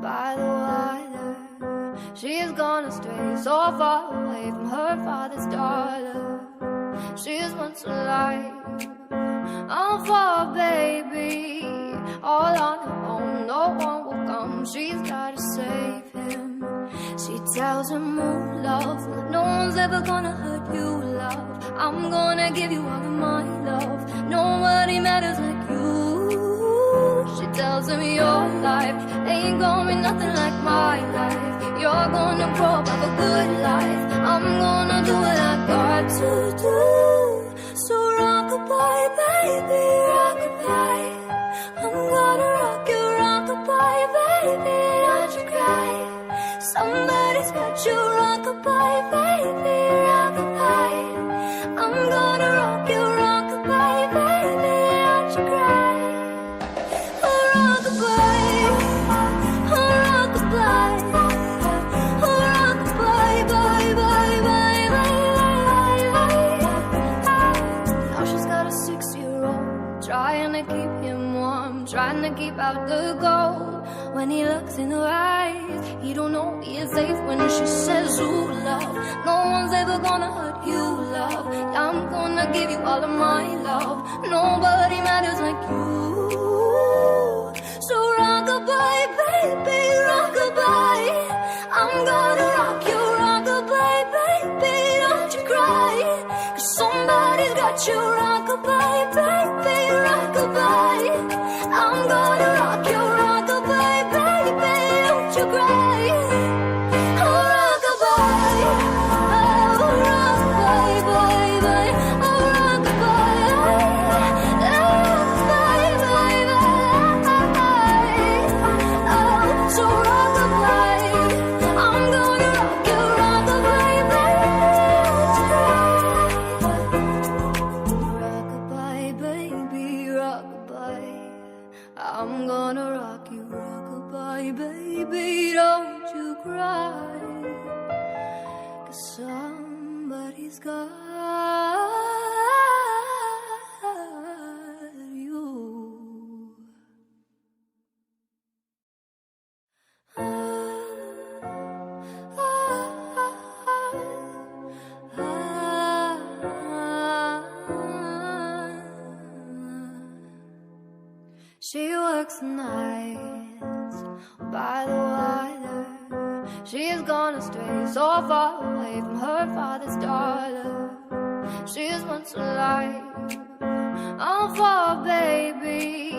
by the water. She's gonna stray so far away from her father's daughter. She's once alive, I'm for a baby, all on her own, no one will come. She's gotta save him. She tells him, oh love, no one's ever gonna hurt you, love. I'm gonna give you all of my love. Nobody matters like you. She tells him your life ain't gonna be nothing like my life. You're gonna grow up, have a good life. I'm gonna do what I got to do. So rock-a-bye, baby, rock-a-bye. I'm gonna rock you, rock-a-bye, baby, don't you cry. Somebody's got you, rock-a-bye, baby, rock-a-bye. I'm gonna rock you, rock-a-bye, baby, don't you cry. Oh, rock-a-bye, oh, rock-a-bye, oh, rock-a-bye, bye, bye, bye, bye, bye, bye. Now she's got a 6-year-old, trying to keep him warm, trying to keep out the cold. When he looks in her eyes, he don't know he is safe when she says, ooh, love, no one's ever gonna hurt you, love. I'm gonna give you all of my love. Nobody matters like you. So rock-a-bye, baby, rock-a-bye. I'm gonna rock you, rock-a-bye, baby, don't you cry. 'Cause somebody's got you, rock-a-bye, baby, rock-a-bye. I'm gonna rock you, rock-a-bye, baby, don't you cry. Oh, rock-a-bye, oh, rock-a-bye, bye, bye. Oh, rock-a-bye, bye, bye, bye. Oh, so rock-a-bye, I'm gonna rock you, rock-a-bye, baby, don't you cry. Rock-a-bye, baby, rock-a-bye. I'm gonna rock you, rock-a-bye, baby, don't you cry. 'Cause somebody's got you. She works nights by the water. She's gonna stray so far away from her father's daughter. She's once alive, I'm for a baby,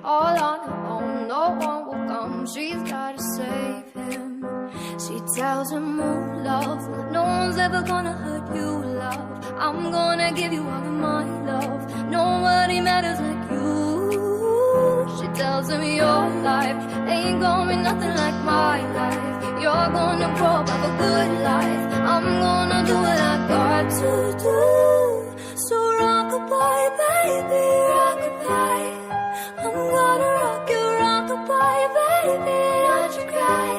all on her own, no one will come. She's gotta save him. She tells him, oh love, no one's ever gonna hurt you, love. I'm gonna give you all of my love. Nobody matters like you. She tells him your life ain't gonna be nothing like my life. You're gonna grow up, have a good life. I'm gonna do what I got to do. So rock-a-bye, baby, rock-a-bye. I'm gonna rock you, rock-a-bye, baby, don't you cry.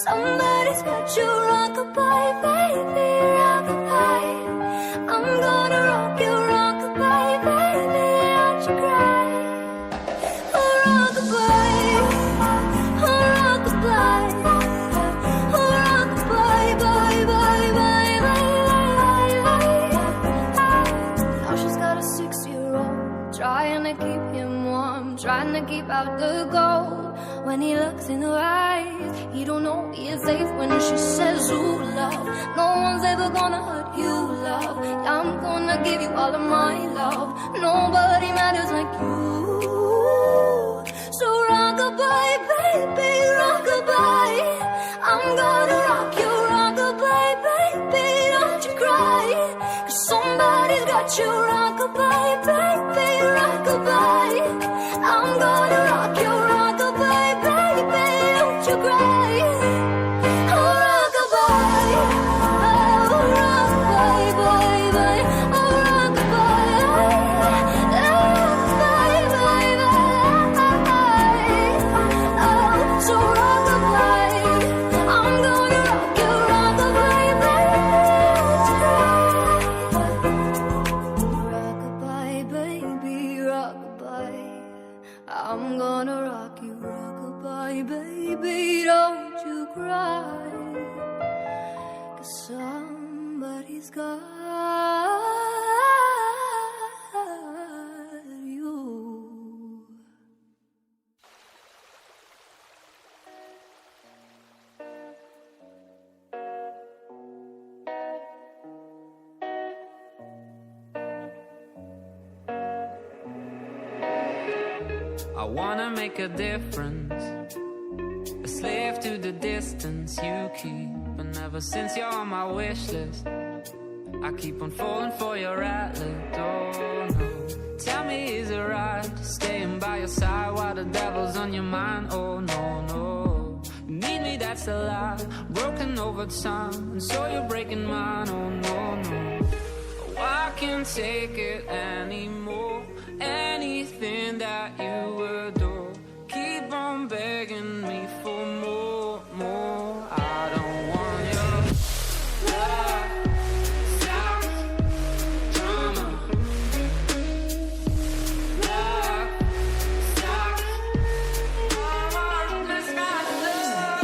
Somebody's got you, rock-a-bye, baby, rock-a-bye. I'm gonna rock you, rock-a-bye, baby, don't you cry. Oh, rock-a-bye, oh, rock-a-bye, oh, rock-a-bye, bye, bye, bye, bye, bye, bye. Now she's got a 6-year-old, trying to keep him warm, trying to keep out the cold. When he looks in her eyes, he don't know he is safe when she says, ooh, love, no one's ever gonna hurt you, love. I'm gonna give you all of my love. Nobody matters like you. So rock-a-bye, baby, rock-a-bye. I'm gonna rock you, rock-a-bye, baby, don't you cry. 'Cause somebody's got you, rock-a-bye, baby, rock-a-bye. I'm gonna rock you, rock-a-bye, baby, don't you cry. Oh, rock-a-bye, oh, rock-a-bye, bye, bye. Oh, rock-a-bye, bye, bye, bye. Oh, so rock-a-bye, I'm gonna rock you, rock-a-bye, baby, don't you cry. Rock-a-bye, baby, rock-a-bye. I'm gonna rock you, rock-a-bye, baby. baby, don't you cry, 'cause somebody's got you. I wanna make a difference, a slave to the distance you keep. And ever since you're on my wish list, I keep on falling for your outlet. Oh no, tell me, is it right staying by your side while the devil's on your mind? Oh no, no, you need me, that's a lie. Broken over time, and so you're breaking mine. Oh no, no, oh, I can't take it anymore. Anything that you adore, keep on begging me for more, more. I don't want your love, sex, drama. Love, sex, drama. This kind of love.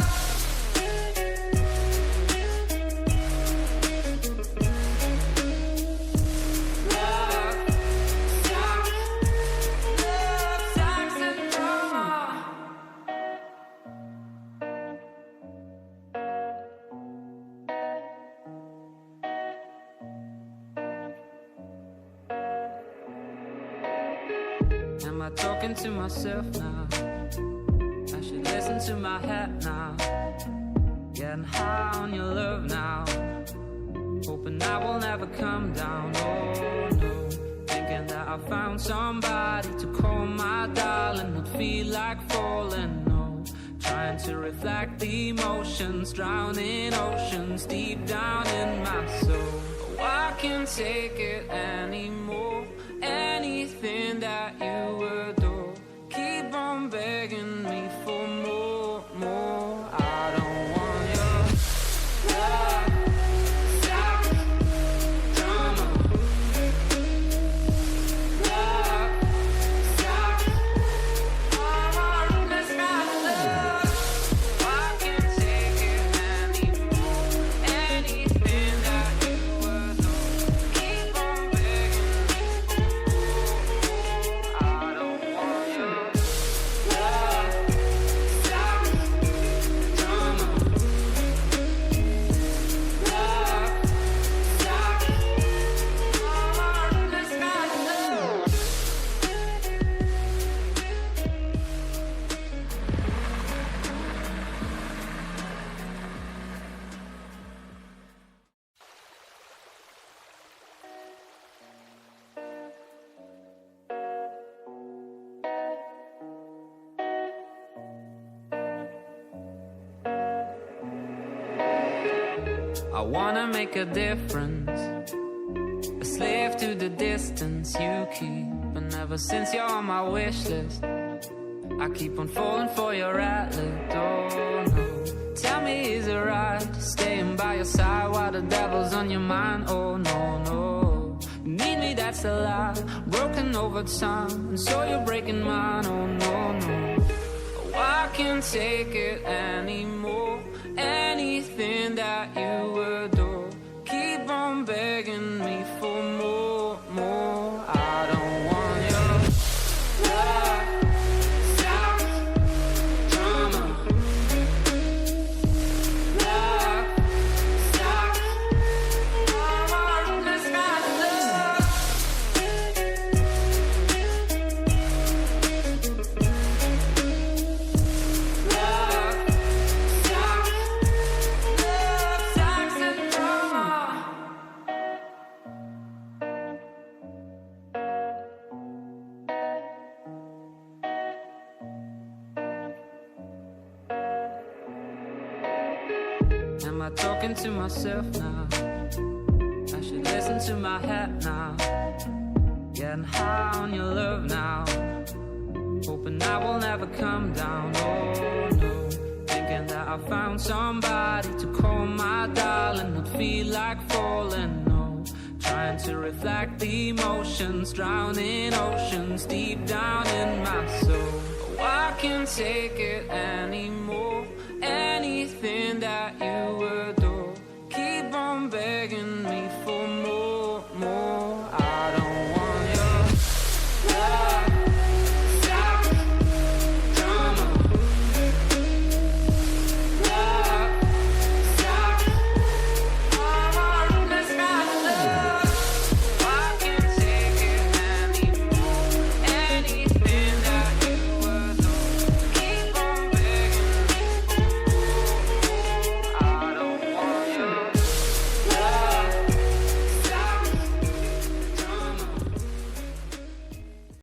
Am I talking to myself now? I should listen to my head now. Getting high on your love now. Hoping I will never come down. Oh no, thinking that I found somebody to call my darling. Not feel like falling, no. Trying to reflect the emotions, drowning oceans deep down in my soul. Oh, I can't take it anymore. Anything that you adore, keep on begging me for more, more. I don't want your love, sex, drama. Love, sex, drama. This kind of love. I can't take it anymore. Anything that you adore, keep on begging me for more. I don't want your love, sex, drama. Love, sex, drama. This kind of love. I wanna make a difference, a slave to the distance you keep. And ever since you're on my wish list, I keep on falling for your outlet. Oh no, tell me, is it right staying by your side while the devil's on your mind? Oh no, no, you need me, that's a lie. Broken over time, and so you're breaking mine. Oh no, no, oh, I can't take it anymore. Anything that you adore, keep on begging me for more, more. I don't want your love, sex, drama. Love, sex, drama. This kind of love. Love, sex, love, sex, and drama. Am I talking to myself now? I should listen to my head now. Getting high on your love now. Hoping I will never come down. Oh no, thinking that I found somebody to call my darling. Not feel like falling, no. Trying to reflect the emotions, drowning oceans deep down in my soul. Oh, I can't take it anymore.